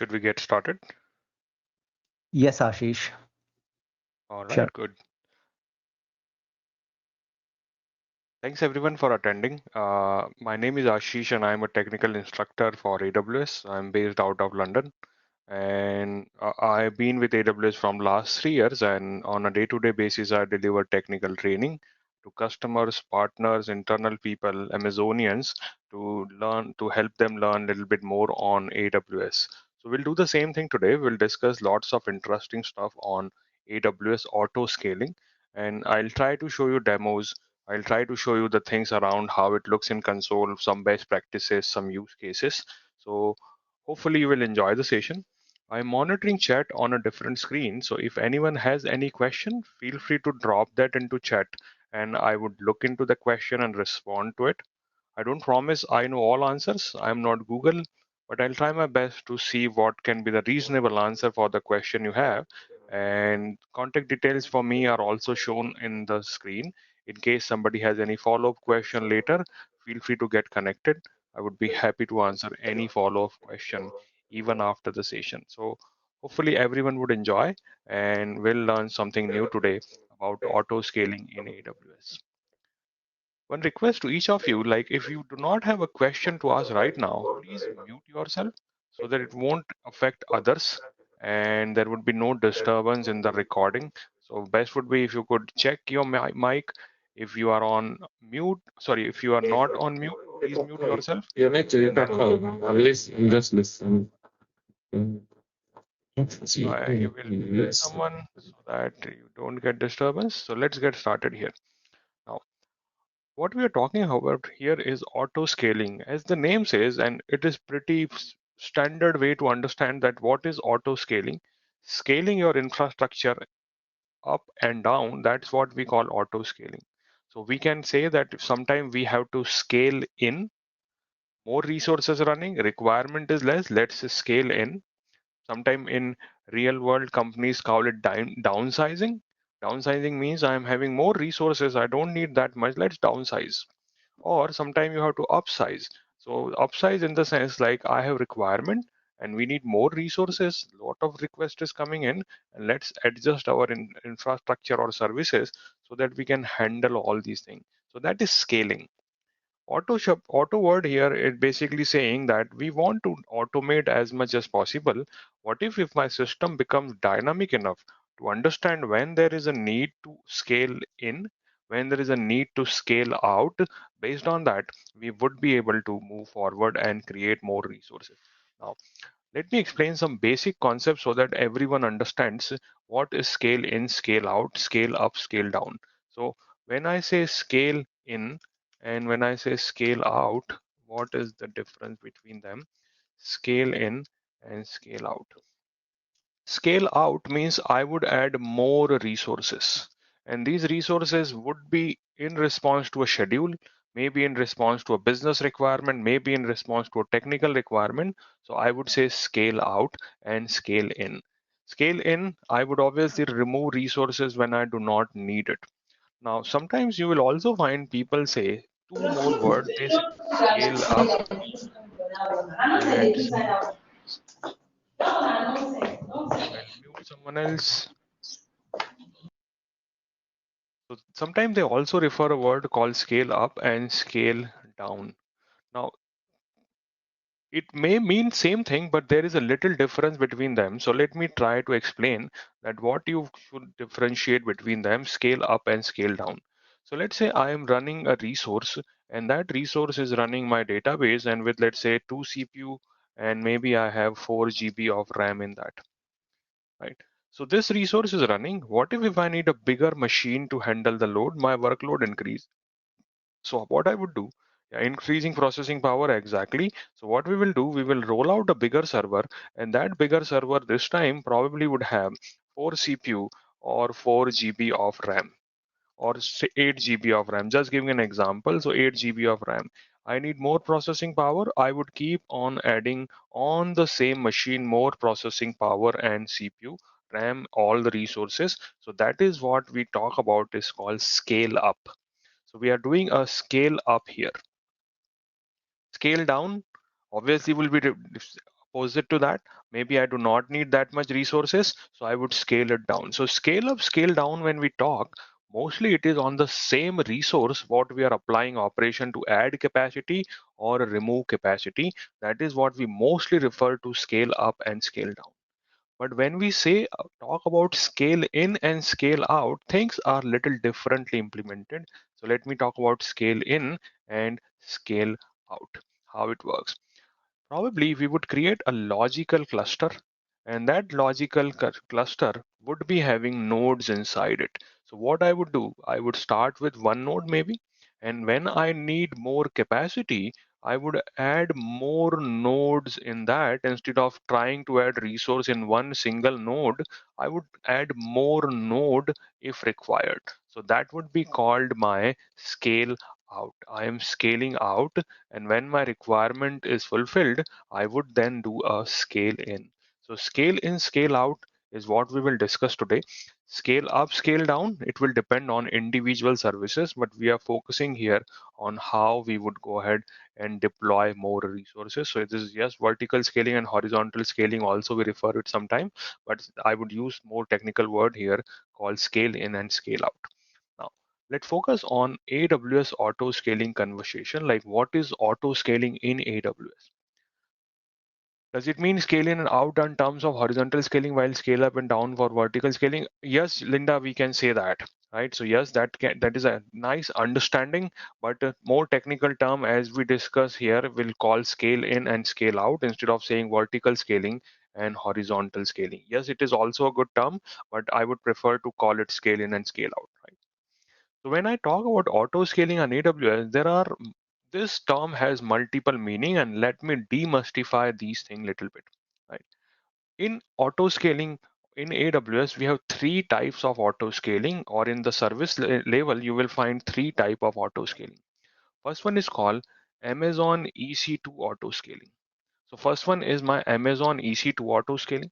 Should we get started? Yes, Ashish. All right, Sure. good. Thanks everyone for attending. My name is Ashish and I'm a technical instructor for AWS. I'm based out of London and I've been with AWS from last 3 years, and on a day-to-day basis, I deliver technical training to customers, partners, internal people, Amazonians to help them learn a little bit more on AWS. So we'll do the same thing today. We'll discuss lots of interesting stuff on AWS auto scaling, and I'll try to show you demos. I'll try to show you the things around how it looks in console, some best practices, some use cases. So hopefully you will enjoy the session. I'm monitoring chat on a different screen, so if anyone has any question, feel free to drop that into chat and I would look into the question and respond to it. I don't promise I know all answers. I'm not Google, but I'll try my best to see what can be the reasonable answer for the question you have. And contact details for me are also shown in the screen. In case somebody has any follow-up question later, feel free to get connected. I would be happy to answer any follow-up question even after the session. So hopefully everyone would enjoy and will learn something new today about auto scaling in AWS. One request to each of you, like if you do not have a question to ask right now, please mute yourself so that it won't affect others and there would be no disturbance in the recording. So best would be if you could check your mic. If you are on mute, sorry, if you are not on mute, please mute yourself. You need to And then at least just listen. I will mute someone so that you don't get disturbance. So let's get started here. Now, what we are talking about here is auto scaling, as the name says, and it is pretty standard way to understand that what is auto scaling. Scaling your infrastructure up and down, that's what we call auto scaling. So we can say that sometimes we have to scale in, more resources running, requirement is less, let's scale in. Sometime in real world companies call it downsizing. Downsizing means I'm having more resources, I don't need that much, let's downsize. Or sometimes you have to upsize. So upsize in the sense like I have requirement and we need more resources, lot of request is coming in, and let's adjust our infrastructure or services so that we can handle all these things. So that is scaling. Auto word here is basically saying that we want to automate as much as possible. What if my system becomes dynamic enough to understand when there is a need to scale in, when there is a need to scale out? Based on that, we would be able to move forward and create more resources. Now, let me explain some basic concepts so that everyone understands what is scale in, scale out, scale up, scale down. So when I say scale in and when I say scale out, what is the difference between them? Scale in and scale out. Scale out means I would add more resources, and these resources would be in response to a schedule, maybe in response to a business requirement, maybe in response to a technical requirement. So I would say scale out and scale in. Scale in, I would obviously remove resources when I do not need it. Now, sometimes you will also find people say two more words. They say scale up and I'll mute someone else. So sometimes they also refer a word called scale up and scale down. Now, it may mean same thing, but there is a little difference between them. So let me try to explain that what you should differentiate between them, scale up and scale down. So let's say I am running a resource and that resource is running my database, and with let's say 2 CPU and maybe I have 4 GB of RAM in that, right? So this resource is running. What if I need a bigger machine to handle the load, my workload increase? So what I would do, yeah, increasing processing power, exactly. So what we will do, we will roll out a bigger server, and that bigger server this time probably would have 4 CPU or 4 GB of RAM or say 8 GB of RAM. Just giving an example, so 8 GB of RAM. I need more processing power. I would keep on adding on the same machine more processing power and CPU, RAM, all the resources. So that is what we talk about is called scale up. So we are doing a scale up here. Scale down obviously will be opposite to that, maybe I do not need that much resources, so I would scale it down. So scale up, scale down, when we talk, mostly it is on the same resource what we are applying operation to add capacity or remove capacity. That is what we mostly refer to scale up and scale down. But when we say talk about scale in and scale out, things are little differently implemented. So let me talk about scale in and scale out, how it works. Probably we would create a logical cluster, and that logical cluster would be having nodes inside it. So what I would do, I would start with one node maybe, and when I need more capacity, I would add more nodes in that. Instead of trying to add resource in one single node, I would add more node if required. So that would be called my scale out. I am scaling out, and when my requirement is fulfilled, I would then do a scale in. So scale in, scale out is what we will discuss today. Scale up, scale down, it will depend on individual services, but we are focusing here on how we would go ahead and deploy more resources. So this is, yes, vertical scaling and horizontal scaling also we refer it sometime, but I would use more technical word here called scale in and scale out. Now, let's focus on AWS auto scaling conversation. Like, what is auto scaling in AWS? Does it mean scale in and out in terms of horizontal scaling while scale up and down for vertical scaling? Yes, Linda, we can say that, right? So yes, that is a nice understanding, but a more technical term as we discuss here will call scale in and scale out instead of saying vertical scaling and horizontal scaling. Yes, it is also a good term, but I would prefer to call it scale in and scale out, right? So when I talk about auto scaling on AWS, this term has multiple meaning, and let me demystify these things a little bit. Right. In auto scaling in AWS, we have three types of auto scaling, or in the service level, you will find three type of auto scaling. First one is called Amazon EC2 auto scaling. So first one is my Amazon EC2 auto scaling.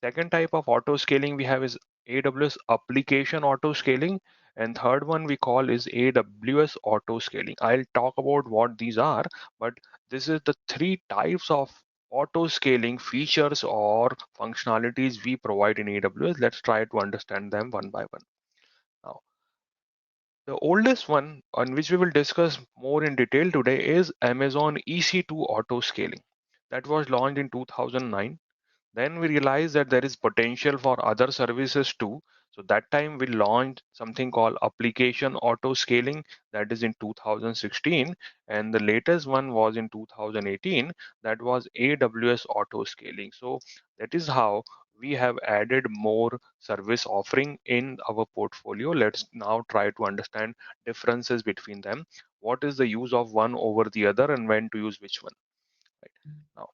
Second type of auto scaling we have is AWS application auto scaling, and third one we call is AWS auto scaling. I'll talk about what these are, but this is the three types of auto scaling features or functionalities we provide in AWS. Let's try to understand them one by one. Now, the oldest one on which we will discuss more in detail today is Amazon EC2 auto scaling. That was launched in 2009. Then we realized that there is potential for other services too. So that time we launched something called application auto scaling, that is in 2016, and the latest one was in 2018, that was AWS auto scaling. So that is how we have added more service offering in our portfolio. Let's now try to understand differences between them. What is the use of one over the other and when to use which one? Right. Now,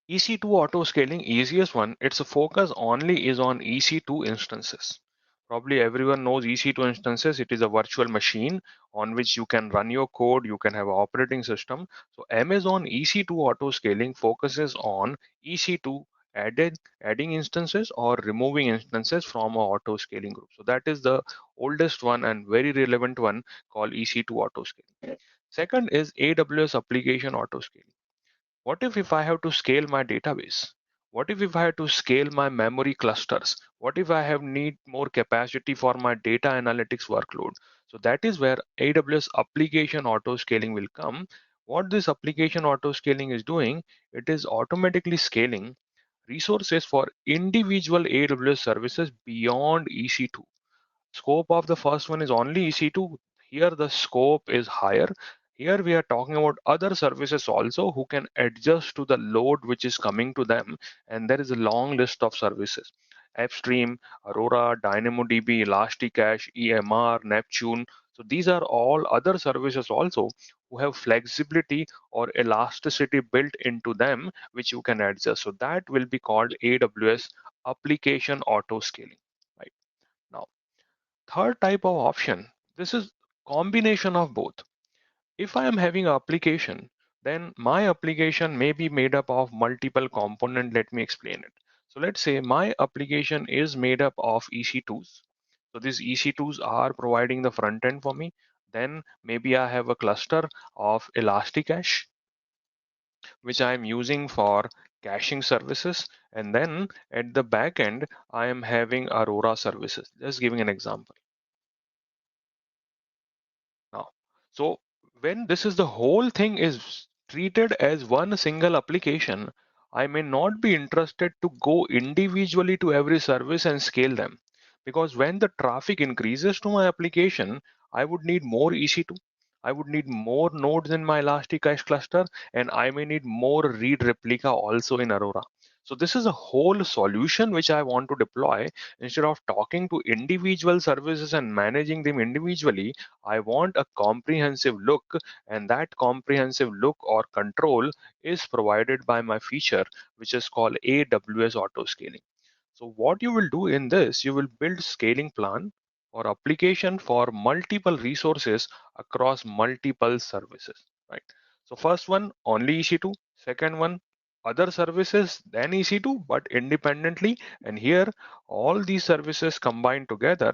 EC2 auto scaling, easiest one, its focus only is on EC2 instances. Probably everyone knows EC2 instances. It is a virtual machine on which you can run your code, you can have an operating system. So Amazon EC2 auto scaling focuses on EC2 adding instances or removing instances from a auto scaling group. So that is the oldest one and very relevant one called EC2 auto scaling. Second is AWS application auto scaling. What if I have to scale my database? What if I have to scale my memory clusters? What if I have need more capacity for my data analytics workload? So that is where AWS application auto scaling will come. What this application auto scaling is doing, it is automatically scaling resources for individual AWS services beyond EC2. Scope of the first one is only EC2. Here the scope is higher. Here we are talking about other services also who can adjust to the load which is coming to them. And there is a long list of services. AppStream, Aurora, DynamoDB, Elasticache, EMR, Neptune. So these are all other services also who have flexibility or elasticity built into them, which you can adjust. So that will be called AWS application auto scaling. Right now, third type of option, this is combination of both. If I am having an application, then my application may be made up of multiple components. Let me explain it. So let's say my application is made up of EC2s. So these EC2s are providing the front end for me. Then maybe I have a cluster of Elasticache. which I am using for caching services. And then at the back end, I am having Aurora services. Just giving an example. Now, so when this is the whole thing is treated as one single application, I may not be interested to go individually to every service and scale them. Because when the traffic increases to my application, I would need more EC2. I would need more nodes in my Elasticache cluster, and I may need more read replica also in Aurora. So this is a whole solution which I want to deploy. Instead of talking to individual services and managing them individually, I want a comprehensive look, and that comprehensive look or control is provided by my feature, which is called AWS Auto Scaling. So what you will do in this, you will build scaling plan or application for multiple resources across multiple services, right? So first one, only EC2. Second one, other services, then EC2, but independently. And here, all these services combined together,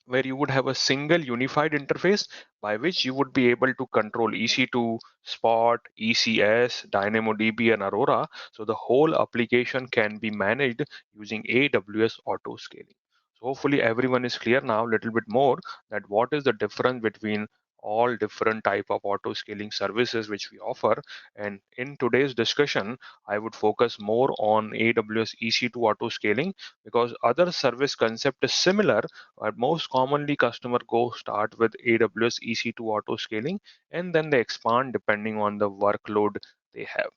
where you would have a single unified interface by which you would be able to control EC2, Spot, ECS, DynamoDB, and Aurora. So the whole application can be managed using AWS Auto Scaling. So hopefully everyone is clear now a little bit more that what is the difference between all different type of auto scaling services which we offer. And in today's discussion, I would focus more on AWS EC2 auto scaling, because other service concept is similar, but most commonly customer go start with AWS EC2 auto scaling, and then they expand depending on the workload they have.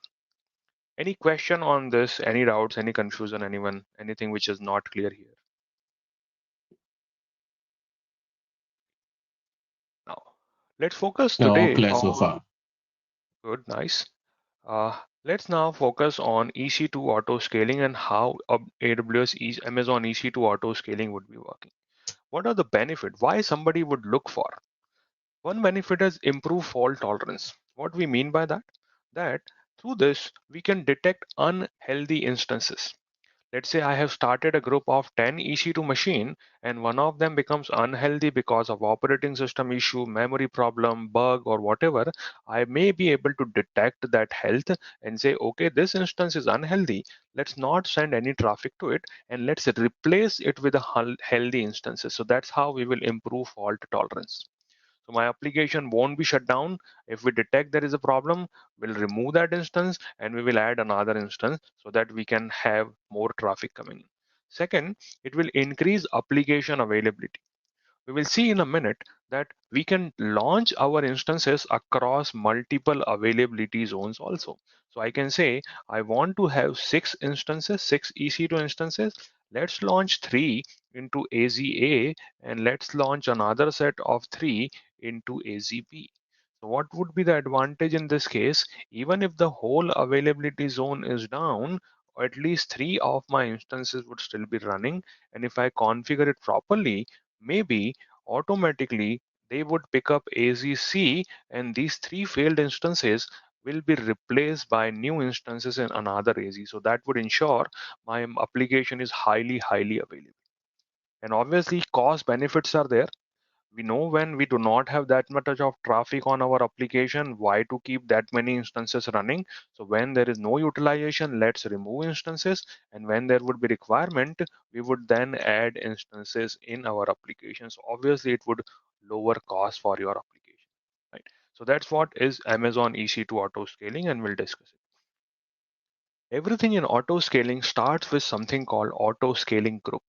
Any question on this? Any doubts? Any confusion? Anyone? Anything which is not clear here? Now, let's focus Yeah, all today clear so on far. good, nice. Let's now focus on EC2 auto scaling and how Amazon EC2 auto scaling would be working. What are the benefits? Why somebody would look for? One benefit is improved fault tolerance. What we mean by that? That through this, we can detect unhealthy instances. Let's say I have started a group of 10 EC2 machine, and one of them becomes unhealthy because of operating system issue, memory problem, bug, or whatever. I may be able to detect that health and say, okay, this instance is unhealthy. Let's not send any traffic to it, and let's replace it with a healthy instances. So that's how we will improve fault tolerance. So my application won't be shut down. If we detect there is a problem, we'll remove that instance and we will add another instance so that we can have more traffic coming in. Second, it will increase application availability. We will see in a minute that we can launch our instances across multiple availability zones also. So I can say I want to have 6 instances, 6 EC2 instances. Let's launch 3 into AZA, and let's launch another set of 3 into AZB. So what would be the advantage in this case? Even if the whole availability zone is down, at least 3 of my instances would still be running. And if I configure it properly, maybe automatically they would pick up AZC, and these 3 failed instances will be replaced by new instances in another AZ. So that would ensure my application is highly available. And obviously cost benefits are there. We know when we do not have that much of traffic on our application, why to keep that many instances running. So when there is no utilization, let's remove instances, and when there would be requirement, we would then add instances in our application. So obviously it would lower cost for your application, right? So that's what is Amazon EC2 auto scaling, and we'll discuss it. Everything in auto scaling starts with something called auto scaling group.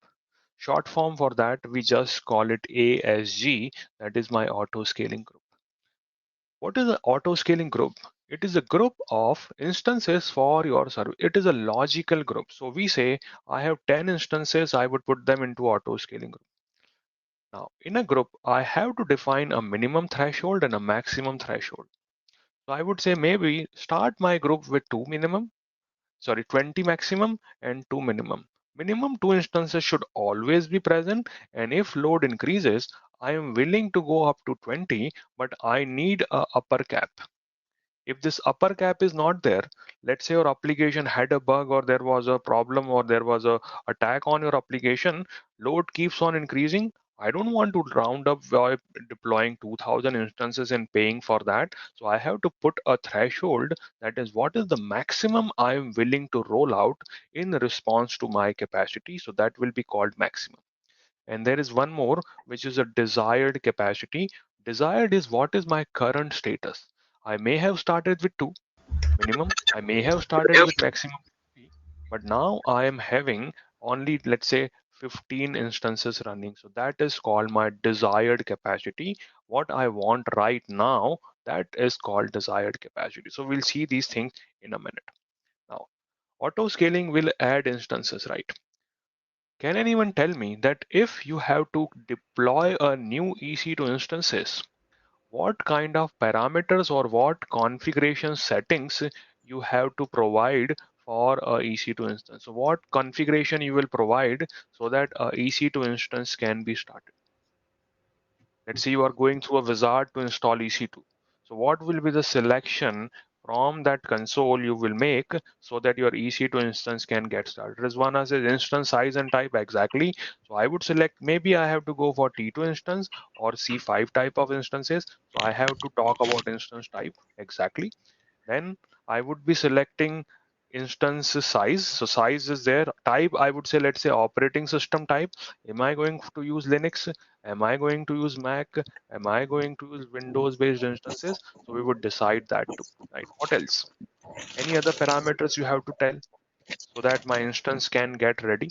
Short form for that, we just call it ASG, that is my auto scaling group. What is an auto scaling group? It is a group of instances for your service. It is a logical group. So we say I have 10 instances, I would put them into auto scaling group. Now in a group, I have to define a minimum threshold and a maximum threshold. So I would say maybe start my group with 20 maximum and 2 minimum. Minimum 2 instances should always be present, and if load increases, I am willing to go up to 20, but I need a upper cap. If this upper cap is not there, let's say your application had a bug, or there was a problem, or there was a attack on your application, load keeps on increasing, I don't want to round up by deploying 2000 instances and paying for that. So I have to put a threshold, that is what is the maximum I am willing to roll out in response to my capacity. So that will be called maximum. And there is one more, which is a desired capacity. Desired is what is my current status. I may have started with 2 minimum. I may have started with maximum 3, but now I am having only, let's say, 15 instances running. So that is called my desired capacity. What I want right now, that is called desired capacity. So we'll see these things in a minute. Now, auto scaling will add instances, right? Can anyone tell me that if you have to deploy a new EC2 instances, what kind of parameters or what configuration settings you have to provide for a EC2 instance? So what configuration you will provide so that a EC2 instance can be started? Let's say you are going through a wizard to install EC2. So what will be the selection from that console you will make so that your EC2 instance can get started? Rizwana says instance size and type exactly. So I would select, maybe I have to go for T2 instance or C5 type of instances. So I have to talk about instance type exactly. Then I would be selecting instance size. So size is there. Type, I would say, let's say operating system type. Am I going to use Linux? Am I going to use Mac? Am I going to use Windows based instances? So we would decide that too, right? What else? Any other parameters you have to tell so that my instance can get ready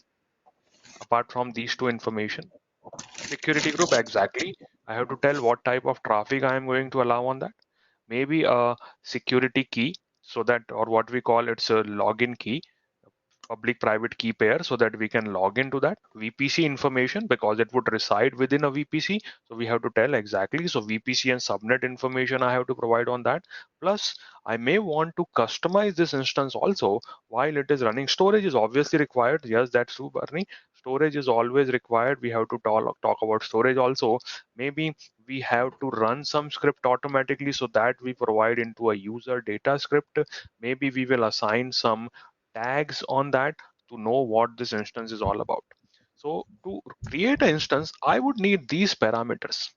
apart from these two information? Security group, exactly. I have to tell what type of traffic I am going to allow on that. Maybe a security key, so that, or what we call, it's a login key, public private key pair, so that we can log into that. VPC information, because it would reside within a VPC, so we have to tell exactly. So VPC and subnet information I have to provide on that. Plus I may want to customize this instance also while it is running. Storage is obviously required. Yes, that's true, Bernie. Storage is always required. We have to talk about storage also. Maybe we have to run some script automatically, so that we provide into a user data script. Maybe we will assign some tags on that to know what this instance is all about. So to create an instance, I would need these parameters.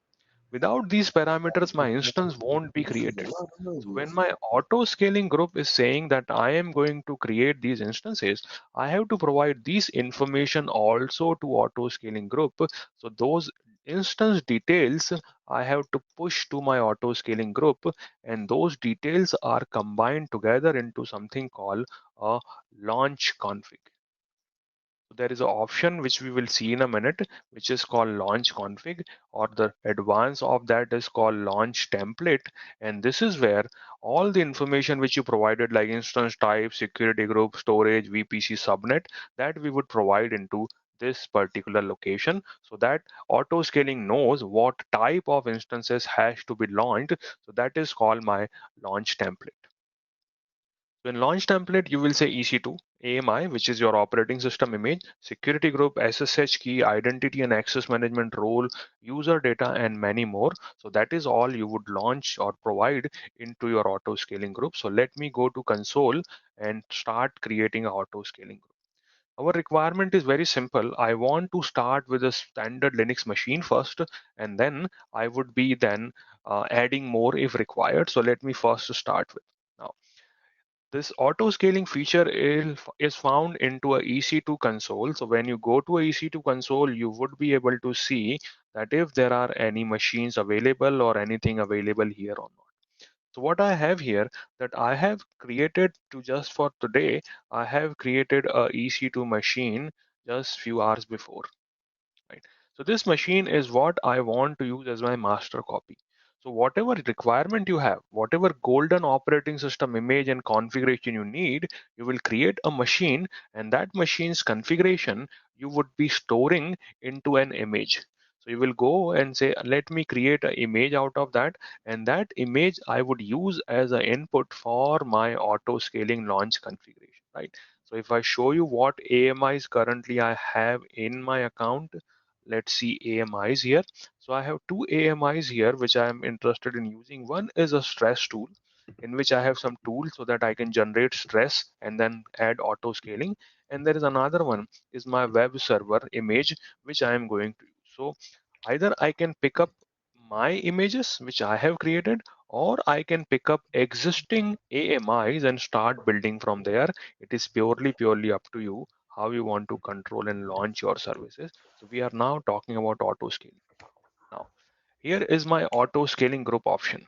Without these parameters, my instance won't be created. So when my auto scaling group is saying that I am going to create these instances, I have to provide these information also to auto scaling group. So those instance details I have to push to my auto scaling group, and those details are combined together into something called a launch config. So there is an option which we will see in a minute, which is called launch config, or the advance of that is called launch template. And this is where all the information which you provided, like instance type, security group, storage, VPC, subnet, that we would provide into this particular location, so that auto scaling knows what type of instances has to be launched. So that is called my launch template. So in launch template, you will say EC2, AMI, which is your operating system image, security group, SSH key, identity and access management role, user data, and many more. So that is all you would launch or provide into your auto scaling group. So let me go to console and start creating an auto scaling group. Our requirement is very simple. I want to start with a standard Linux machine first, and then I would be then adding more if required. So let me first start with. Now, this auto scaling feature is found into a EC2 console. So when you go to a EC2 console, you would be able to see that if there are any machines available or anything available here or not. So what I have here, that I have created to just for today, I have created a EC2 machine just few hours before, right? So this machine is what I want to use as my master copy. So whatever requirement you have, whatever golden operating system image and configuration you need, you will create a machine, and that machine's configuration you would be storing into an image. So you will go and say, let me create an image out of that, and that image I would use as an input for my auto scaling launch configuration, right? So if I show you what AMIs currently I have in my account, let's see AMIs here. So I have two AMIs here which I am interested in using. One is a stress tool, in which I have some tools so that I can generate stress and then add auto scaling. And there is another one is my web server image which I am going to use. So Either I can pick up my images which I have created, or I can pick up existing AMIs and start building from there. It is purely up to you how you want to control and launch your services. So we are now talking about auto scaling. Now, here is my auto scaling group option.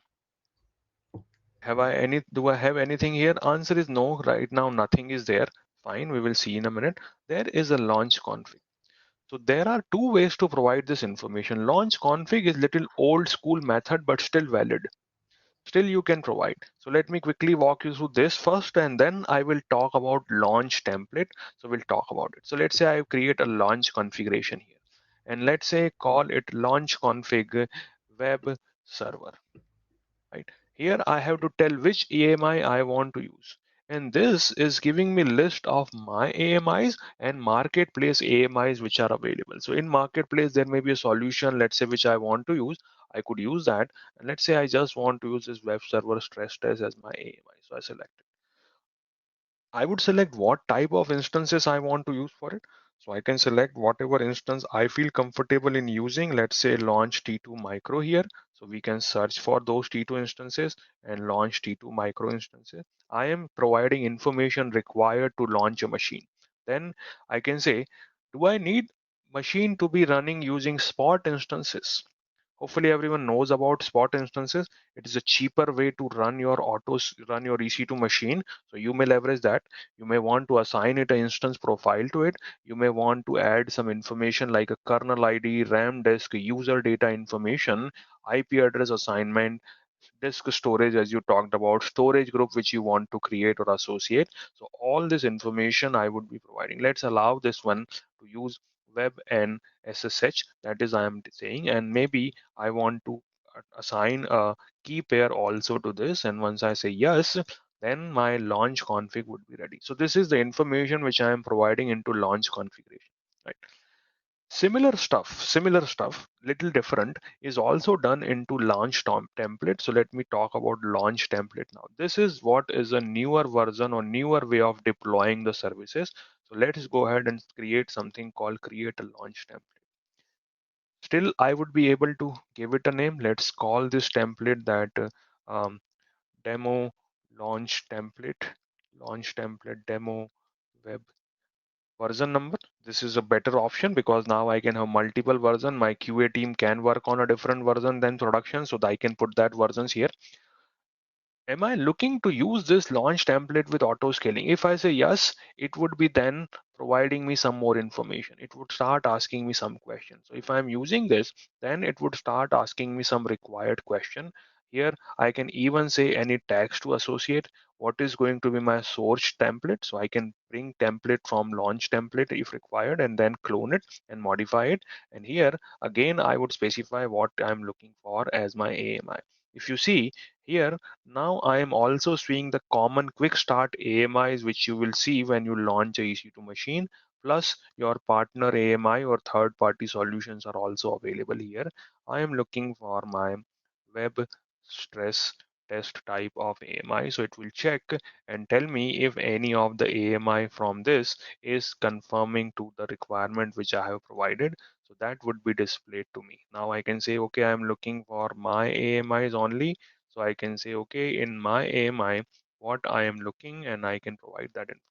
Do I have anything here? Answer is no. Right now, nothing is there. Fine, we will see in a minute. There is a launch config. So there are two ways to provide this information. Launch config is little old school method, but still valid. Still you can provide. So let me quickly walk you through this first, and then I will talk about launch template. So we'll talk about it. So let's say I create a launch configuration here, and let's say call it launch config web server. Right here I have to tell which AMI I want to use, and this is giving me list of my AMIs and marketplace AMIs which are available. So in marketplace there may be a solution, let's say, which I want to use. I could use that, and let's say I just want to use this web server stress test as my AMI. So I select it. I would select what type of instances I want to use for it. So I can select whatever instance I feel comfortable in using. Let's say launch T2 micro here. So we can search for those T2 instances and launch T2 micro instances. I am providing information required to launch a machine. Then I can say, do I need machine to be running using spot instances? Hopefully everyone knows about spot instances. It is a cheaper way to run your EC2 machine. So you may leverage that. You may want to assign it an instance profile to it. You may want to add some information like a kernel ID, RAM disk, user data information, IP address assignment, disk storage, as you talked about, storage group which you want to create or associate. So all this information I would be providing. Let's allow this one to use web and SSH, that is I am saying, and maybe I want to assign a key pair also to this, and once I say yes, then my launch config would be ready. So this is the information which I am providing into launch configuration, right? Similar stuff, little different, is also done into launch template. So let me talk about launch template now. This is what is a newer version or newer way of deploying the services. So let's go ahead and create something called create a launch template. Still, I would be able to give it a name. Let's call this template that demo launch template demo web version number. This is a better option because now I can have multiple version. My QA team can work on a different version than production, so I can put that versions here. Am I looking to use this launch template with auto scaling? If I say yes, it would be then providing me some more information. It would start asking me some questions. So if I'm using this, then it would start asking me some required question. Here I can even say any tags to associate. What is going to be my source template? So I can bring template from launch template if required, and then clone it and modify it. And here again I would specify what I'm looking for as my AMI. If you see here, now I am also seeing the common quick start AMIs which you will see when you launch a EC2 machine, plus your partner AMI or third party solutions are also available here. I am looking for my web stress test type of AMI, so it will check and tell me if any of the AMI from this is confirming to the requirement which I have provided. So that would be displayed to me. Now I can say, okay, I'm looking for my AMIs only. So I can say, okay, in my AMI, what I am looking, and I can provide that information.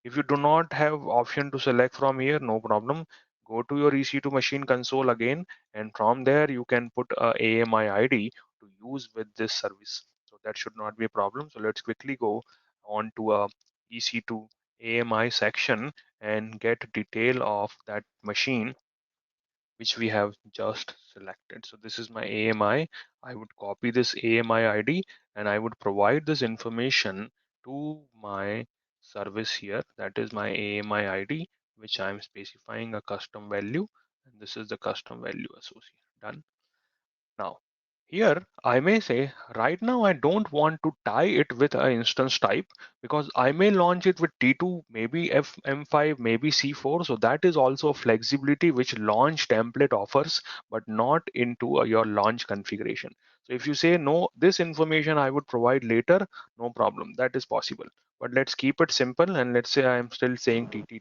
If you do not have option to select from here, no problem. Go to your EC2 machine console again, and from there you can put a AMI ID to use with this service. So that should not be a problem. So let's quickly go on to a EC2 AMI section and get detail of that machine which we have just selected. So this is my AMI. I would copy this AMI ID and I would provide this information to my service here. That is my AMI ID, which I'm specifying a custom value. And this is the custom value associated. Done. Now, here I may say right now I don't want to tie it with an instance type because I may launch it with T2, maybe M5, maybe C4. So that is also a flexibility which launch template offers, but not into your launch configuration. So if you say no, this information I would provide later, no problem. That is possible. But let's keep it simple and let's say I am still saying T2.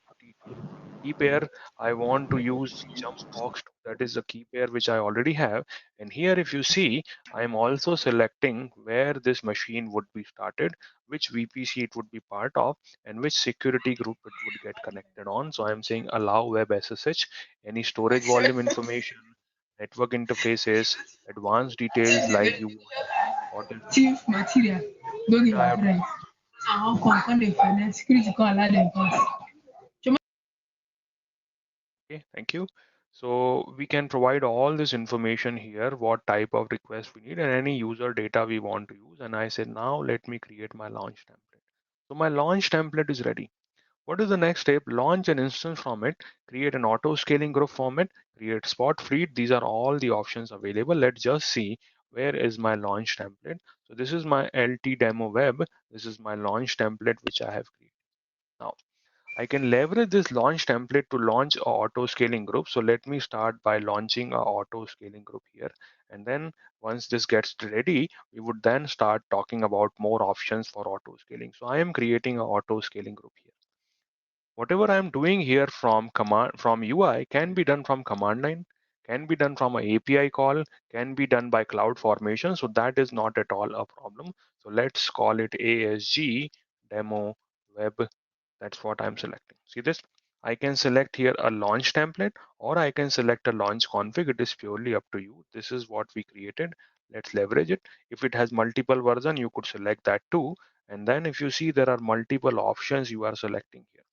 key pair, I want to use jump box. That is a key pair which I already have. And here, if you see, I am also selecting where this machine would be started, which VPC it would be part of, and which security group it would get connected on. So I'm saying allow web SSH, any storage volume information, network interfaces, advanced details like you want audit Chief material, don't give data I a have to friend. I'll confirm the finance security call allow them pass. Okay, thank you. So we can provide all this information here, what type of request we need and any user data we want to use. And I said, now let me create my launch template. So my launch template is ready. What is the next step? Launch an instance from it, create an auto scaling group from it, create spot fleet. These are all the options available. Let's just see where is my launch template. So this is my LT demo web. This is my launch template, which I have created. Now I can leverage this launch template to launch a auto scaling group. So let me start by launching a auto scaling group here. And then once this gets ready, we would then start talking about more options for auto scaling. So I am creating an auto scaling group here. Whatever I'm doing here from UI can be done from command line, can be done from an API call, can be done by cloud formation. So that is not at all a problem. So let's call it ASG demo web. That's what I'm selecting. See this? I can select here a launch template or I can select a launch config. It is purely up to you. This is what we created. Let's leverage it. If it has multiple version, you could select that too. And then if you see there are multiple options you are selecting here.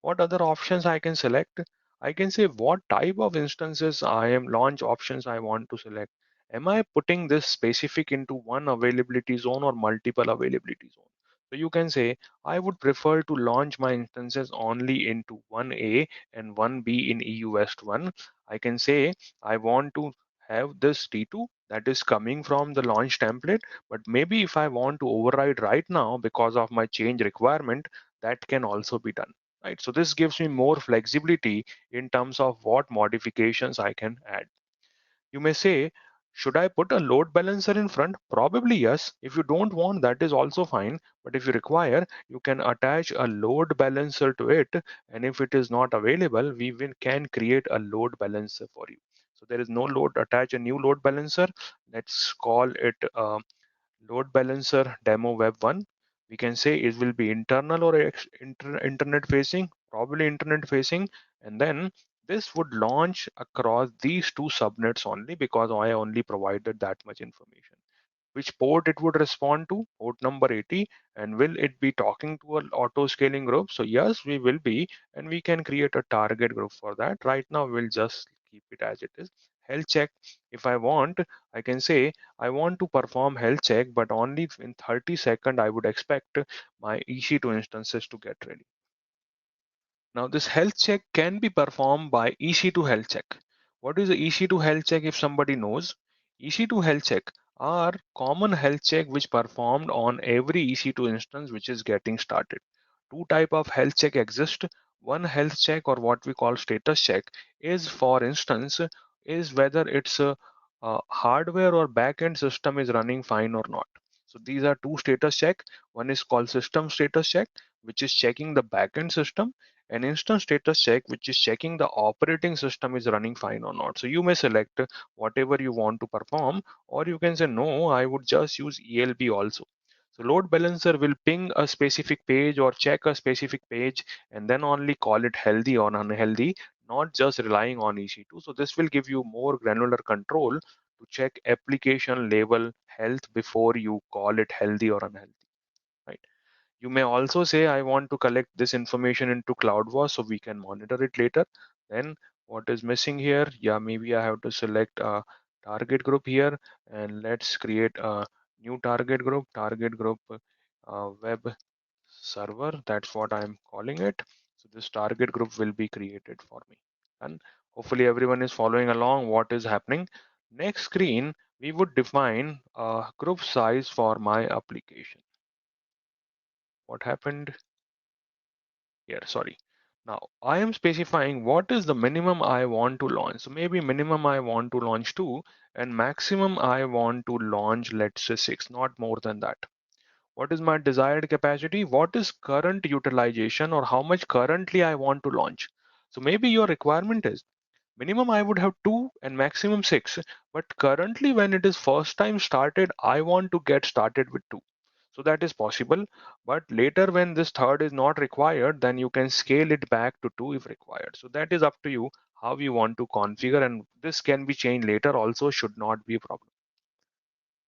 What other options I can select? I can say what type of instances I am launch options I want to select. Am I putting this specific into one availability zone or multiple availability zone? So you can say I would prefer to launch my instances only into 1A and 1B in EU West 1. I can say I want to have this T2 that is coming from the launch template, but maybe if I want to override right now because of my change requirement, that can also be done, right? So this gives me more flexibility in terms of what modifications I can add. You may say, should I put a load balancer in front? Probably yes. If you don't want, that is also fine. But if you require, you can attach a load balancer to it. And if it is not available, can create a load balancer for you. So there is no load, attach a new load balancer. Let's call it load balancer demo web 1. We can say it will be internal or internet facing, probably internet facing. And then this would launch across these two subnets only because I only provided that much information. Which port it would respond to, port number 80, and will it be talking to an auto scaling group? So yes, we will be, and we can create a target group for that. Right now, we'll just keep it as it is. Health check. If I want, I can say I want to perform health check, but only in 30 seconds I would expect my EC2 instances to get ready. Now this health check can be performed by EC2 health check. What is the EC2 health check if somebody knows? EC2 health check are common health check which performed on every EC2 instance which is getting started. Two type of health check exist. One health check or what we call status check is, for instance, is whether it's a hardware or backend system is running fine or not. So these are two status check. One is called system status check, which is checking the backend system, an instant status check which is checking the operating system is running fine or not. So you may select whatever you want to perform, or you can say no, I would just use ELB also. So load balancer will ping a specific page or check a specific page and then only call it healthy or unhealthy, not just relying on EC2. So this will give you more granular control to check application level health before you call it healthy or unhealthy, right? You may also say, I want to collect this information into CloudWatch so we can monitor it later. Then what is missing here? Yeah, maybe I have to select a target group here and let's create a new target group web server. That's what I'm calling it. So this target group will be created for me. And hopefully everyone is following along what is happening. Next screen, we would define a group size for my application. What happened? Here, sorry. Now I am specifying what is the minimum I want to launch. So maybe minimum I want to launch 2 and maximum I want to launch, let's say 6, not more than that. What is my desired capacity? What is current utilization or how much currently I want to launch? So maybe your requirement is minimum I would have 2 and maximum 6, but currently when it is first time started, I want to get started with 2. So that is possible, but later when this third is not required, then you can scale it back to 2 if required. So that is up to you how you want to configure, and this can be changed later also, should not be a problem.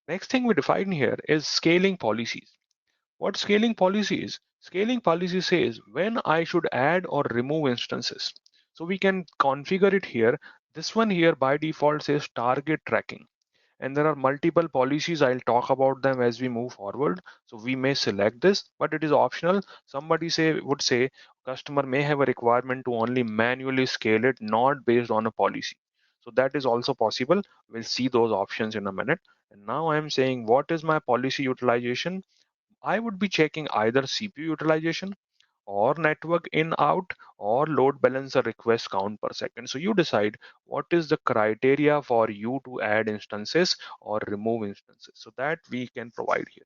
Next thing we define here is scaling policies. What scaling policy is? Scaling policy says when I should add or remove instances. So we can configure it here. This one here by default says target tracking. And there are multiple policies. I'll talk about them as we move forward. So we may select this, but it is optional. Somebody would say customer may have a requirement to only manually scale it, not based on a policy. So that is also possible. We'll see those options in a minute. And now I'm saying what is my policy utilization? I would be checking either CPU utilization or network in out or load balancer request count per second. So you decide what is the criteria for you to add instances or remove instances. So that we can provide here.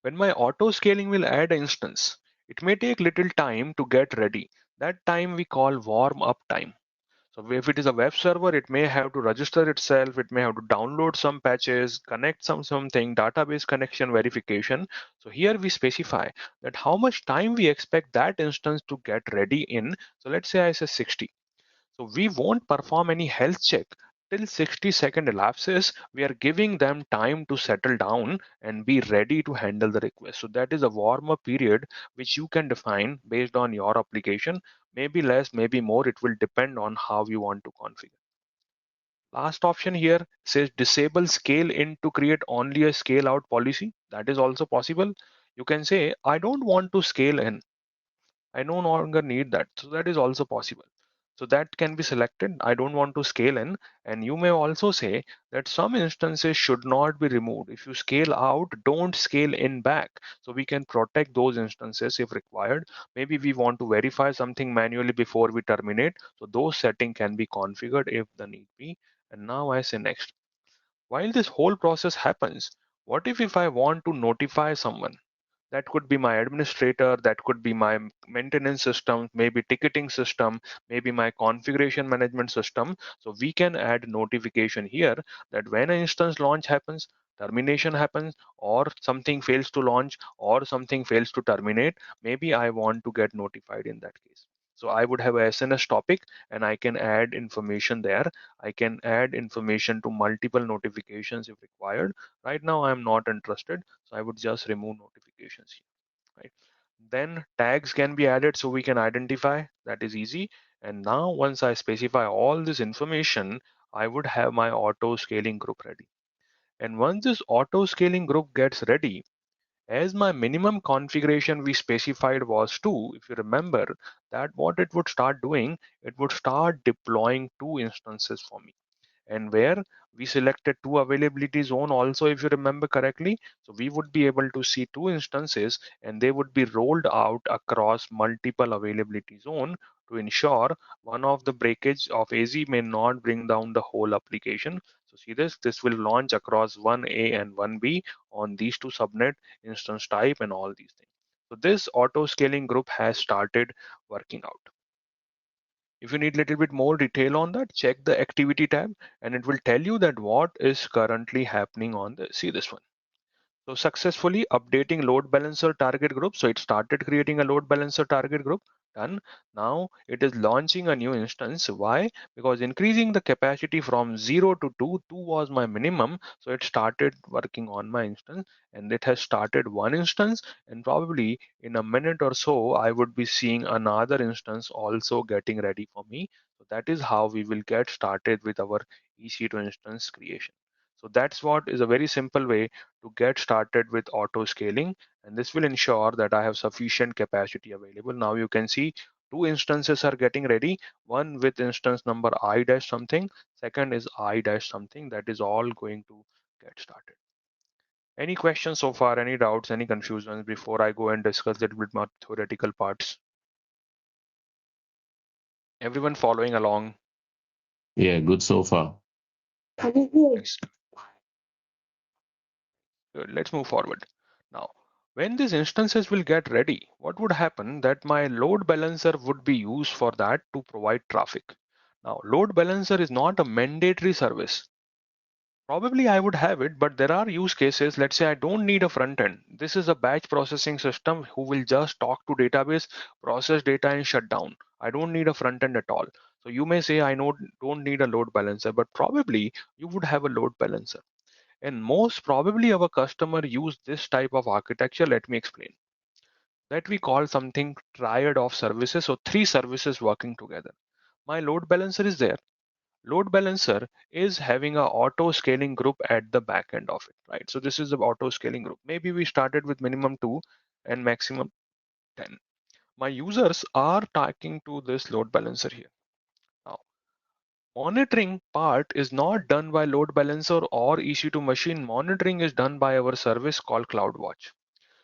When my auto scaling will add an instance, it may take little time to get ready. That time we call warm up time. So if it is a web server, it may have to register itself, it may have to download some patches, connect something, database connection verification. So here we specify that how much time we expect that instance to get ready in. So let's say I say 60. So we won't perform any health check till 60-second elapses. We are giving them time to settle down and be ready to handle the request. So that is a warm up period which you can define based on your application. Maybe less, maybe more. It will depend on how you want to configure. Last option here says disable scale in to create only a scale out policy. That is also possible. You can say, I don't want to scale in. I no longer need that. So that is also possible. So that can be selected. I don't want to scale in. And you may also say that some instances should not be removed. If you scale out, don't scale in back. So we can protect those instances if required. Maybe we want to verify something manually before we terminate. So those settings can be configured if the need be. And now I say next. While this whole process happens, what if I want to notify someone? That could be my administrator, that could be my maintenance system, maybe ticketing system, maybe my configuration management system. So we can add notification here that when an instance launch happens, termination happens, or something fails to launch, or something fails to terminate, maybe I want to get notified in that case. So I would have a SNS topic and I can add information there. I can add information to multiple notifications if required. Right now I'm not interested, so I would just remove notifications here, right? Then tags can be added so we can identify. That is easy. And now once I specify all this information, I would have my auto scaling group ready. And once this auto scaling group gets ready, as my minimum configuration we specified was 2, if you remember, that what it would start doing, it would start deploying 2 instances for me. And where we selected 2 availability zone also, if you remember correctly. So we would be able to see 2 instances and they would be rolled out across multiple availability zone to ensure one of the breakage of AZ may not bring down the whole application. So see this will launch across 1A and 1B on these 2 subnet instance type and all these things. So this auto scaling group has started working out. If you need a little bit more detail on that, check the activity tab and it will tell you that what is currently happening on the, see this one. So successfully updating load balancer target group. So it started creating a load balancer target group. Done. Now it is launching a new instance. Why? Because increasing the capacity from 0 to 2, 2 was my minimum. So it started working on my instance and it has started one instance, and probably in a minute or so, I would be seeing another instance also getting ready for me. So that is how we will get started with our EC2 instance creation. So that's what is a very simple way to get started with auto scaling, and this will ensure that I have sufficient capacity available. Now you can see 2 instances are getting ready, one with instance number I dash something, second is I dash something. That is all going to get started. Any questions so far, any doubts, any confusions before I go and discuss a little bit more theoretical parts? Everyone following along? Yeah, good so far. Nice. Good. Let's move forward. Now, When these instances will get ready, what would happen that my load balancer would be used for that to provide traffic. Now, load balancer is not a mandatory service. Probably I would have it, but there are use cases. Let's say I don't need a front end. This is a batch processing system who will just talk to database, process data and shut down. I don't need a front end at all. So you may say I don't need a load balancer, but probably you would have a load balancer. And most probably our customer use this type of architecture. Let me explain. That we call something triad of services, so three services working together. My load balancer is there. Load balancer is having a auto scaling group at the back end of it, right? So this is the auto scaling group. Maybe we started with minimum 2 and maximum 10. My users are talking to this load balancer here. Now, monitoring part is not done by load balancer or EC2 machine. Monitoring is done by our service called CloudWatch.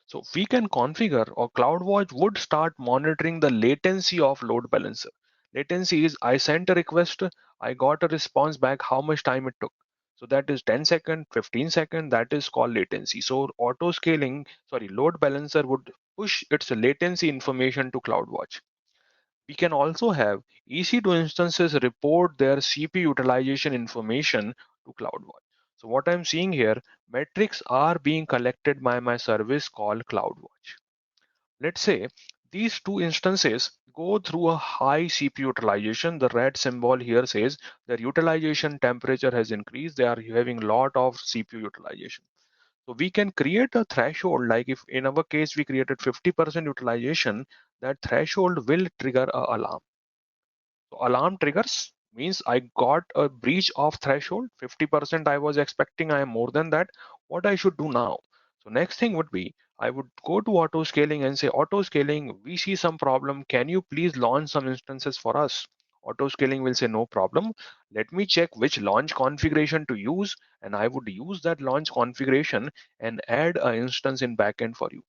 So we can configure, or CloudWatch would start monitoring the latency of load balancer. Latency is I sent a request, I got a response back, how much time it took. So that is 10 second, 15 second, that is called latency. So auto scaling, sorry, load balancer would push its latency information to CloudWatch. We can also have EC2 instances report their CPU utilization information to CloudWatch. So what I'm seeing here, metrics are being collected by my service called CloudWatch. Let's say these two instances go through a high CPU utilization. The red symbol here says their utilization temperature has increased. They are having a lot of CPU utilization. So we can create a threshold, like if in our case we created 50% utilization, that threshold will trigger a alarm. So alarm triggers means I got a breach of threshold. 50% I was expecting, I am more than that. What I should do now? So next thing would be I would go to auto scaling and say, auto scaling, we see some problem. Can you please launch some instances for us? Auto scaling will say no problem. Let me check which launch configuration to use, and I would use that launch configuration and add an instance in backend for you.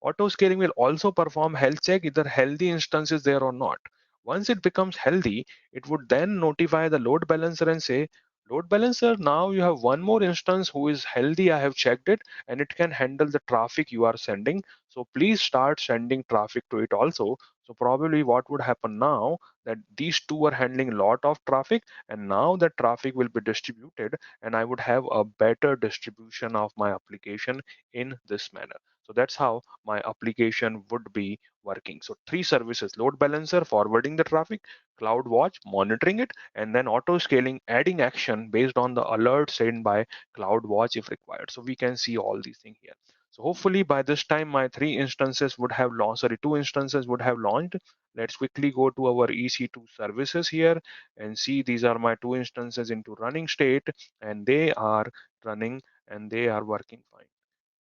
Auto scaling will also perform health check either healthy instance is there or not. Once it becomes healthy, it would then notify the load balancer and say, load balancer, now you have one more instance who is healthy. I have checked it and it can handle the traffic you are sending. So please start sending traffic to it also. So probably what would happen now that these two are handling a lot of traffic, and now the traffic will be distributed and I would have a better distribution of my application in this manner. So that's how my application would be working. So three services: load balancer forwarding the traffic, CloudWatch monitoring it, and then auto scaling adding action based on the alert sent by CloudWatch if required. So we can see all these things here. So hopefully by this time my two instances would have launched. Let's quickly go to our EC2 services here and see these are my two instances into running state, and they are running and they are working fine.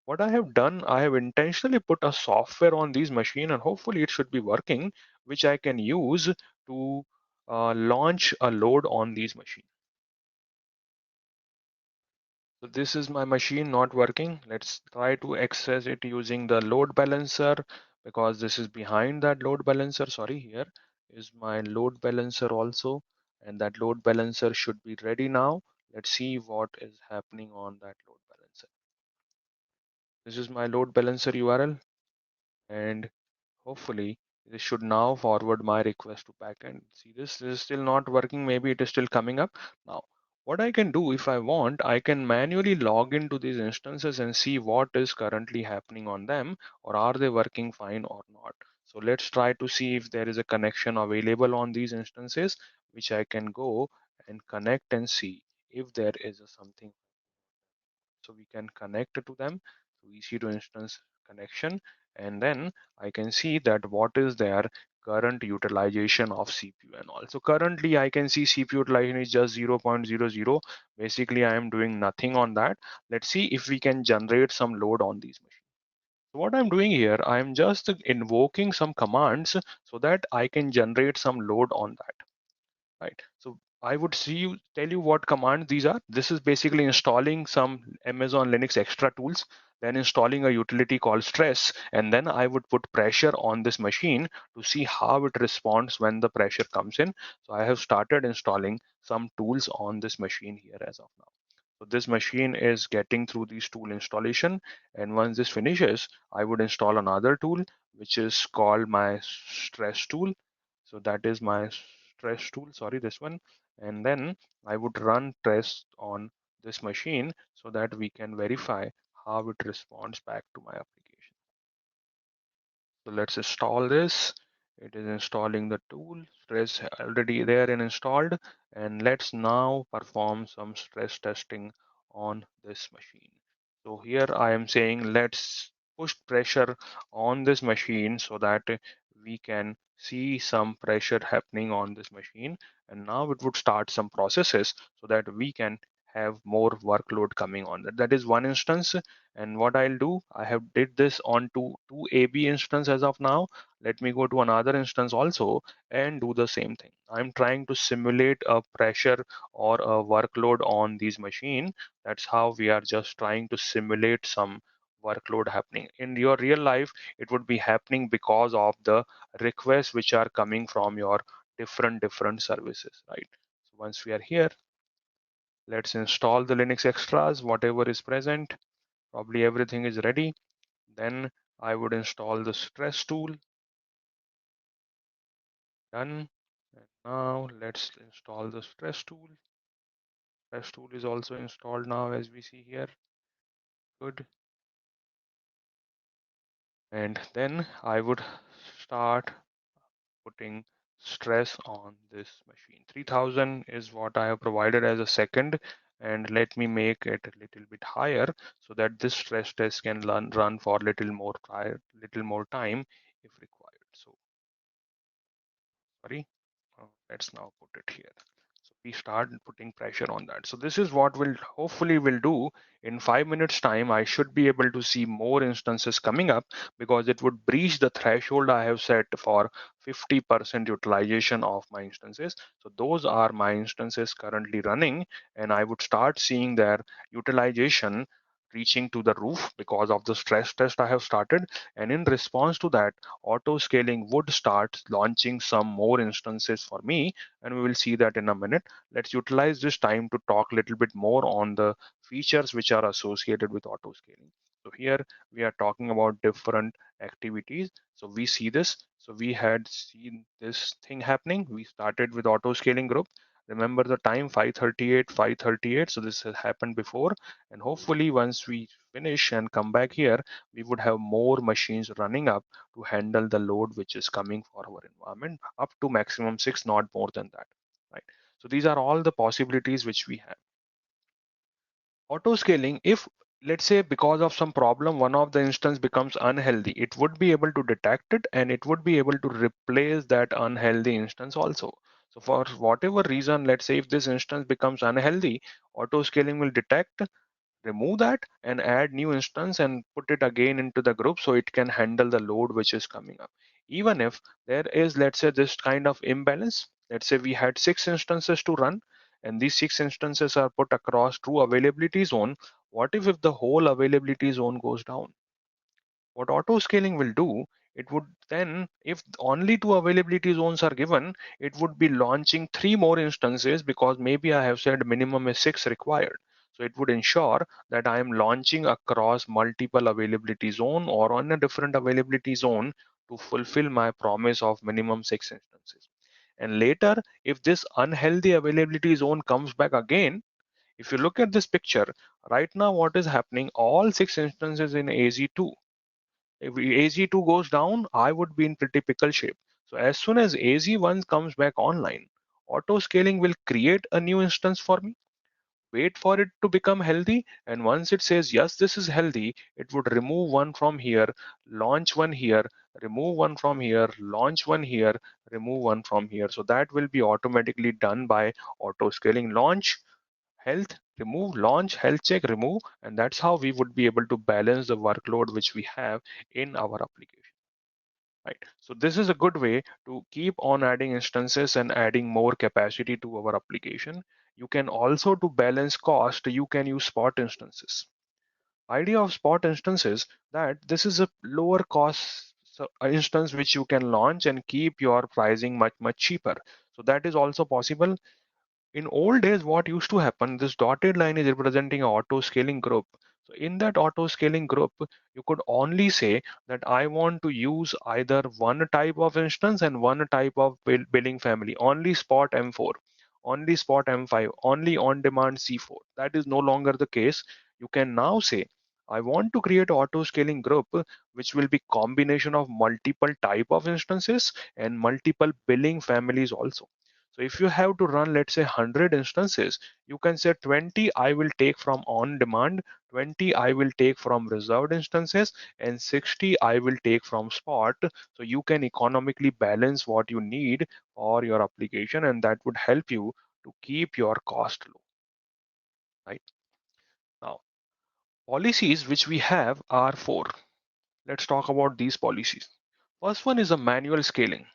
What I have done, I have intentionally put a software on these machine, and hopefully it should be working, which I can use to launch a load on these machines. So this is my machine not working. Let's try to access it using the load balancer, because this is behind that load balancer. Sorry, here is my load balancer also, and that load balancer should be ready now. Let's see what is happening on that load balancer. This is my load balancer URL, and hopefully this should now forward my request to backend. See, this is still not working. Maybe it is still coming up. Now, what I can do if I want, I can manually log into these instances and see what is currently happening on them, or are they working fine or not. So let's try to see if there is a connection available on these instances, which I can go and connect and see if there is something. So we can connect to them through EC2 instance connection, and then I can see that what is their current utilization of CPU and all. So currently I can see CPU utilization is just 0.00. Basically I am doing nothing on that. Let's see if we can generate some load on these machines. So what I'm doing here, I'm just invoking some commands so that I can generate some load on that. Right. So I would tell you what command these are. This is basically installing some Amazon Linux extra tools, then installing a utility called Stress, and then I would put pressure on this machine to see how it responds when the pressure comes in. So I have started installing some tools on this machine here as of now. So this machine is getting through these tool installation, and once this finishes, I would install another tool, which is called my stress tool. So that is my stress tool, sorry, this one. And then I would run tests on this machine so that we can verify how it responds back to my application. So let's install this. It is installing the tool. Stress already there and installed. And let's now perform some stress testing on this machine. So here I am saying let's push pressure on this machine so that we can see some pressure happening on this machine. And now it would start some processes so that we can have more workload coming on that. That is one instance. And what I'll do, I have did this on two AB instance as of now. Let me go to another instance also and do the same thing. I'm trying to simulate a pressure or a workload on these machine. That's how we are just trying to simulate some workload happening. In your real life, it would be happening because of the requests which are coming from your different services, right? So once we are here, let's install the Linux extras, whatever is present. Probably everything is ready. Then I would install the stress tool. Done. And now let's install the stress tool. Stress tool is also installed now, as we see here. Good. And then I would start putting stress on this machine. 3000 is what I have provided as a second, and let me make it a little bit higher so that this stress test can run for little more time if required. So sorry, let's now put it here. So we start putting pressure on that. So this is what will hopefully will do. In 5 minutes time, I should be able to see more instances coming up because it would breach the threshold I have set for 50% utilization of my instances. So those are my instances currently running, and I would start seeing their utilization reaching to the roof because of the stress test I have started. And in response to that, auto scaling would start launching some more instances for me, and we will see that in a minute. Let's utilize this time to talk a little bit more on the features which are associated with auto scaling. So here we are talking about different activities. So we see this. So we had seen this thing happening. We started with auto scaling group. Remember the time 5:38, 5:38. So this has happened before. And hopefully once we finish and come back here, we would have more machines running up to handle the load which is coming for our environment up to maximum 6, not more than that, right? So these are all the possibilities which we have. Auto scaling, if let's say because of some problem one of the instance becomes unhealthy, it would be able to detect it and it would be able to replace that unhealthy instance also. So for whatever reason, let's say if this instance becomes unhealthy, auto scaling will detect, remove that, and add new instance and put it again into the group so it can handle the load which is coming up. Even if there is, let's say, this kind of imbalance, let's say we had 6 instances to run and these 6 instances are put across true availability zone. What if the whole availability zone goes down? What auto scaling will do, it would then, if only 2 availability zones are given, it would be launching 3 more instances because maybe I have said minimum is 6 required. So it would ensure that I am launching across multiple availability zone or on a different availability zone to fulfill my promise of minimum 6 instances. And later, if this unhealthy availability zone comes back again, if you look at this picture, right now what is happening, all 6 instances in AZ2, if AZ2 goes down, I would be in typical shape. So as soon as AZ1 comes back online, auto scaling will create a new instance for me, wait for it to become healthy, and once it says yes, this is healthy, it would remove one from here, launch one here, remove one from here, launch one here, remove one from here. So that will be automatically done by auto scaling. Launch, health, remove, launch, health check, remove, and that's how we would be able to balance the workload which we have in our application, right? So this is a good way to keep on adding instances and adding more capacity to our application. You can also, to balance cost, you can use spot instances. Idea of spot instances, that this is a lower cost instance which you can launch and keep your pricing much cheaper. So that is also possible. In old days, what used to happen, this dotted line is representing an auto scaling group. So in that auto scaling group, you could only say that I want to use either one type of instance and one type of billing family, only spot M4, only spot M5, only on demand C4. That is no longer the case. You can now say, I want to create auto scaling group, which will be combination of multiple type of instances and multiple billing families also. So if you have to run, let's say 100 instances, you can say 20 I will take from on demand, 20 I will take from reserved instances, and 60 I will take from spot. So you can economically balance what you need for your application, and that would help you to keep your cost low, right? Now, policies which we have are four. Let's talk about these policies. First one is a manual scaling.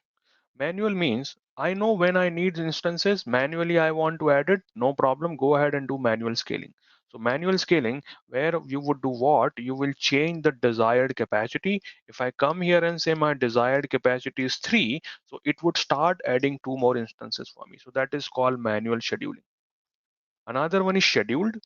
Manual means I know when I need instances, manually I want to add it, no problem, go ahead and do manual scaling. So manual scaling, where you would do what? You will change the desired capacity. If I come here and say my desired capacity is 3, so it would start adding 2 more instances for me. So that is called manual scheduling. Another one is scheduled.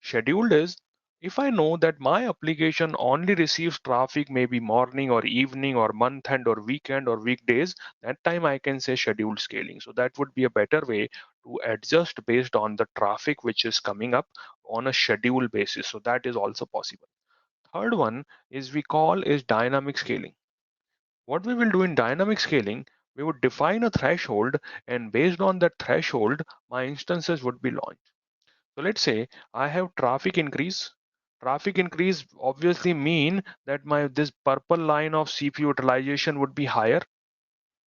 Scheduled is if I know that my application only receives traffic maybe morning or evening or month end or weekend or weekdays, that time I can say scheduled scaling. So that would be a better way to adjust based on the traffic which is coming up on a schedule basis. So that is also possible. Third one is we call is dynamic scaling. What we will do in dynamic scaling, we would define a threshold, and based on that threshold, my instances would be launched. So let's say I have traffic increase. Traffic increase obviously mean that my this purple line of CPU utilization would be higher.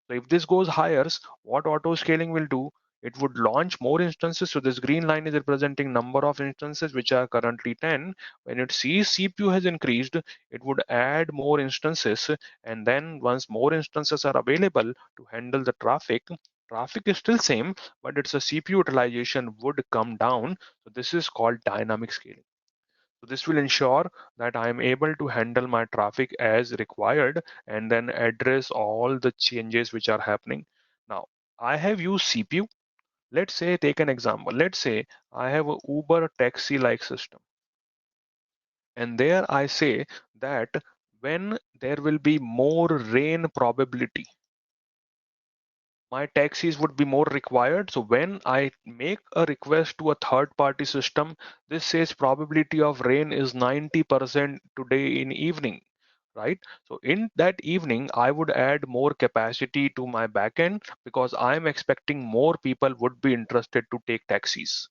So if this goes higher, what auto scaling will do? It would launch more instances. So this green line is representing number of instances which are currently 10. When it sees CPU has increased, it would add more instances. And then once more instances are available to handle the traffic is still same, but its a CPU utilization would come down. So this is called dynamic scaling. So this will ensure that I am able to handle my traffic as required and then address all the changes which are happening. Now, I have used CPU. Let's say, take an example. Let's say I have a Uber taxi like system. And there I say that when there will be more rain probability, my taxis would be more required. So when I make a request to a third party system, this says probability of rain is 90% today in evening, right? So in that evening, I would add more capacity to my backend because I'm expecting more people would be interested to take taxis.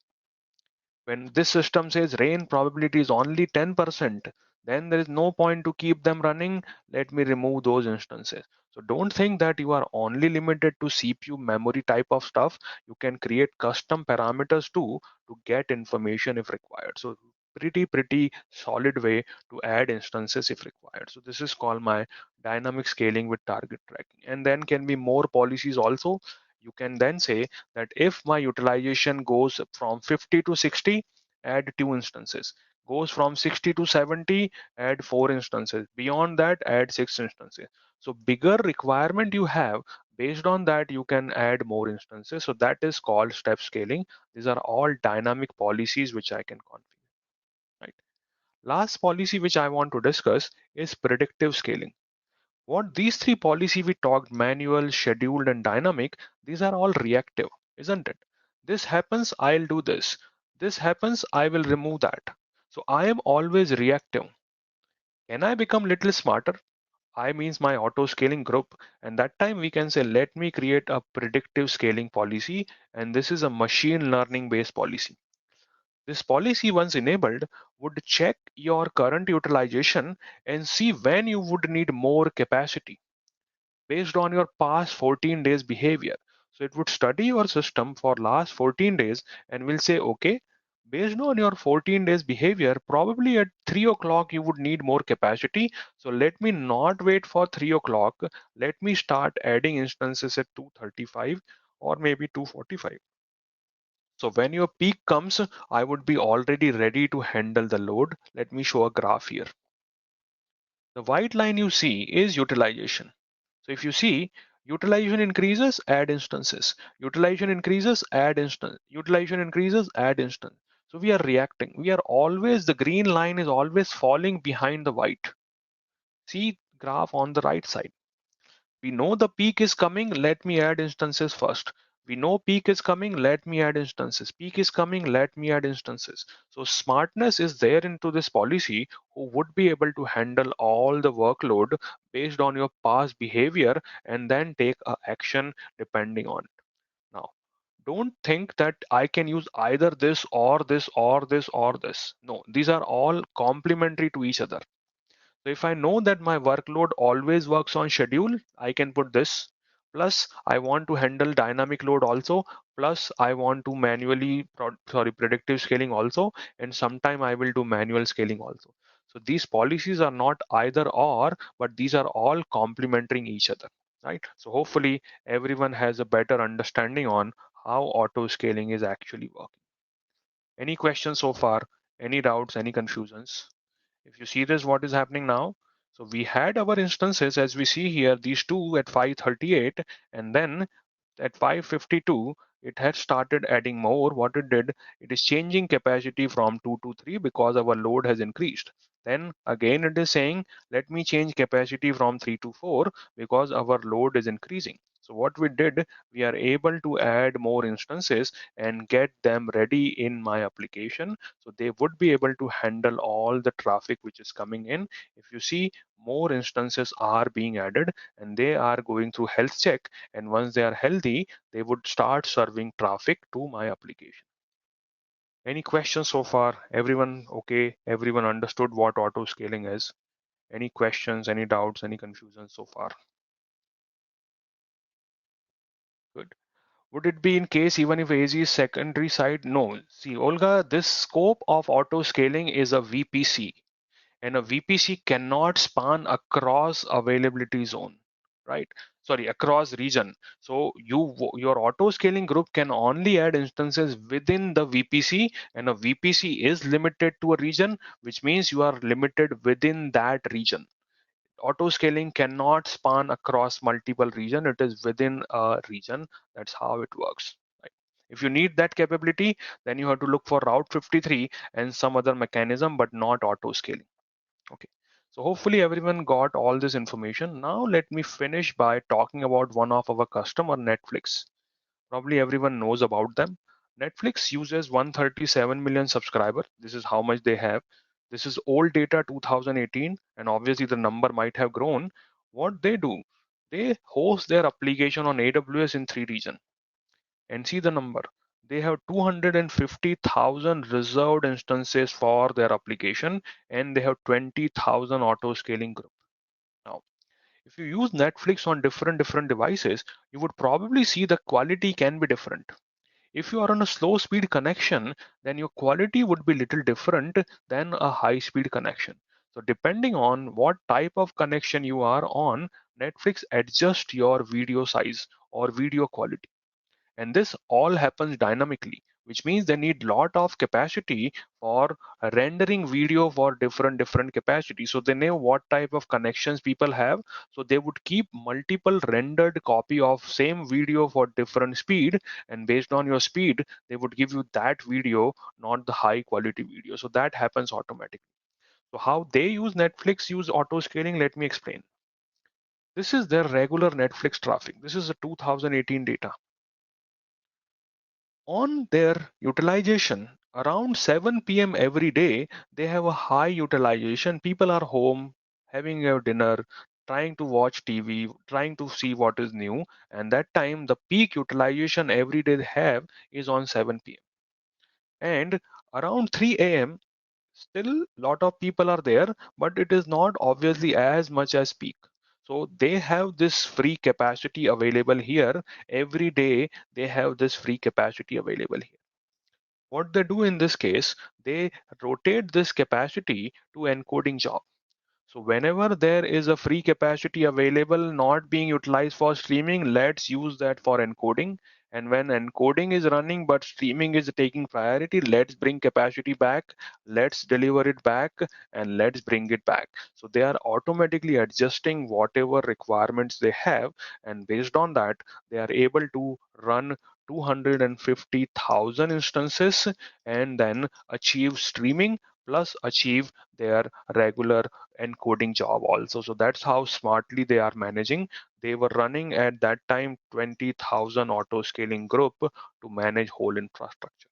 When this system says rain probability is only 10%, then there is no point to keep them running. Let me remove those instances. So don't think that you are only limited to CPU memory type of stuff. You can create custom parameters too to get information if required. So pretty solid way to add instances if required. So this is called my dynamic scaling with target tracking. And then can be more policies also. You can then say that if my utilization goes from 50 to 60, add 2 instances. Goes from 60 to 70, add 4 instances. Beyond that, add 6 instances. So bigger requirement you have, based on that, you can add more instances. So that is called step scaling. These are all dynamic policies which I can configure. Right. Last policy which I want to discuss is predictive scaling. What these three policy we talked, manual, scheduled, and dynamic, these are all reactive, isn't it? This happens, I'll do this. This happens, I will remove that. So I am always reactive. Can I become little smarter? I means my auto scaling group, and that time we can say, let me create a predictive scaling policy, and this is a machine learning based policy. This policy, once enabled, would check your current utilization and see when you would need more capacity based on your past 14 days behavior. So it would study your system for last 14 days and will say, okay, based on your 14 days behavior, probably at 3 o'clock you would need more capacity. So let me not wait for 3 o'clock. Let me start adding instances at 2:35 or maybe 2:45. So when your peak comes, I would be already ready to handle the load. Let me show a graph here. The white line you see is utilization. So if you see, Utilization increases, add instances. Utilization increases, add instance. Utilization increases, add instance. So we are reacting. We are always, the green line is always falling behind the white. See graph on the right side. We know the peak is coming, let me add instances first. We know peak is coming, let me add instances. Peak is coming, let me add instances. So smartness is there into this policy who would be able to handle all the workload based on your past behavior and then take a action depending on it. Now, don't think that I can use either this or this or this or this. No, these are all complementary to each other. So if I know that my workload always works on schedule, I can put this. Plus, I want to handle dynamic load also. Plus, I want to manually, predictive scaling also. And sometime I will do manual scaling also. So these policies are not either or, but these are all complementing each other, right? So hopefully everyone has a better understanding on how auto scaling is actually working. Any questions so far? Any doubts? Any confusions? If you see this, what is happening now? So we had our instances as we see here, these two at 538, and then at 552, it had started adding more. What it did, it is changing capacity from 2 to 3 because our load has increased. Then again, it is saying, let me change capacity from 3 to 4 because our load is increasing. So what we did, we are able to add more instances and get them ready in my application. So they would be able to handle all the traffic which is coming in. If you see, more instances are being added and they are going through health check. And once they are healthy, they would start serving traffic to my application. Any questions so far? Everyone okay? Everyone understood what auto scaling is? Any questions, any doubts, any confusion so far? Good. Would it be in case even if AZ is secondary side? No. See, Olga, this scope of auto scaling is a VPC, and a VPC cannot span across availability zone, right? Sorry, across region. So your auto scaling group can only add instances within the VPC, and a VPC is limited to a region, which means you are limited within that region. Auto scaling cannot span across multiple region. It is within a region. That's how it works. Right? If you need that capability, then you have to look for Route 53 and some other mechanism, but not auto scaling. Okay. So hopefully everyone got all this information. Now let me finish by talking about one of our customer, Netflix. Probably everyone knows about them. Netflix uses 137 million subscribers. This is how much they have. This is old data 2018, and obviously the number might have grown. What they do, they host their application on AWS in 3 regions. And see the number. They have 250,000 reserved instances for their application, and they have 20,000 auto scaling group. Now, if you use Netflix on different devices, you would probably see the quality can be different. If you are on a slow speed connection, then your quality would be little different than a high speed connection. So depending on what type of connection you are on, Netflix adjusts your video size or video quality. And this all happens dynamically, which means they need lot of capacity for rendering video for different capacity. So they know what type of connections people have, so they would keep multiple rendered copy of same video for different speed, and based on your speed they would give you that video, not the high quality video. So that happens automatically. So how they use Netflix use auto scaling, let me explain. This is their regular Netflix traffic. This is a 2018 data. On their utilization, around 7 p.m. every day, they have a high utilization. People are home, having a dinner, trying to watch TV, trying to see what is new. And that time, the peak utilization every day they have is on 7 p.m. And around 3 a.m., still lot of people are there, but it is not obviously as much as peak. So they have this free capacity available here. Every day they have this free capacity available here. What they do in this case, they rotate this capacity to encoding job. So whenever there is a free capacity available not being utilized for streaming, let's use that for encoding. And when encoding is running but streaming is taking priority, let's bring capacity back, let's deliver it back, and let's bring it back. So they are automatically adjusting whatever requirements they have, and based on that, they are able to run 250,000 instances and then achieve streaming plus achieve their regular encoding job also. So that's how smartly they are managing. They were running at that time 20,000 auto scaling group to manage whole infrastructure,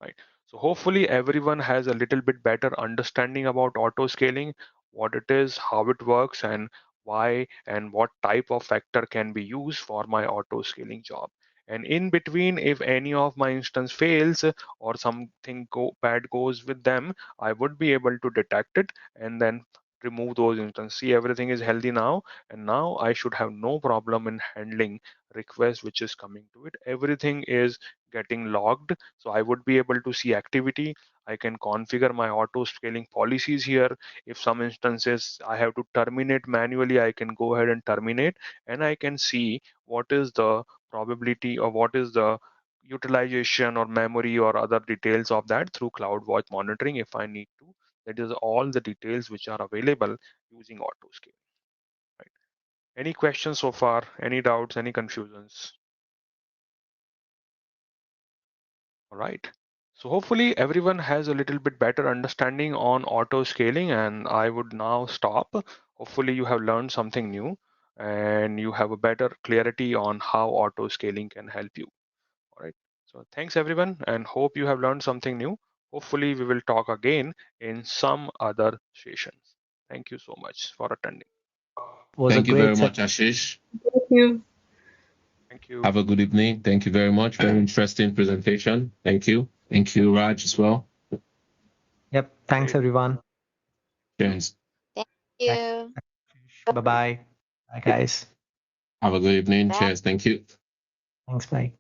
right? So hopefully everyone has a little bit better understanding about auto scaling, what it is, how it works, and why and what type of factor can be used for my auto scaling job. And in between, if any of my instance fails or something bad goes with them, I would be able to detect it and then remove those instances. See, everything is healthy now, and now I should have no problem in handling request which is coming to it. Everything is getting logged, so I would be able to see activity. I can configure my auto scaling policies here. If some instances I have to terminate manually, I can go ahead and terminate, and I can see what is the probability or what is the utilization or memory or other details of that through CloudWatch monitoring if I need to. That is all the details which are available using auto scale. Right. Any questions so far? Any doubts? Any confusions? All right. So hopefully everyone has a little bit better understanding on auto scaling, and I would now stop. Hopefully you have learned something new and you have a better clarity on how auto scaling can help you. All right. So thanks everyone, and hope you have learned something new. Hopefully we will talk again in some other sessions. Thank you so much for attending. Was a Thank you very great much, Ashish. Thank you. Thank you. Have a good evening. Thank you very much. Very interesting presentation. Thank you. Thank you, Raj, as well. Yep. Thanks, Great. everyone. Cheers. Thank you. Bye-bye. Bye, guys. Have a good evening. Bye. Cheers. Thank you. Thanks. Bye.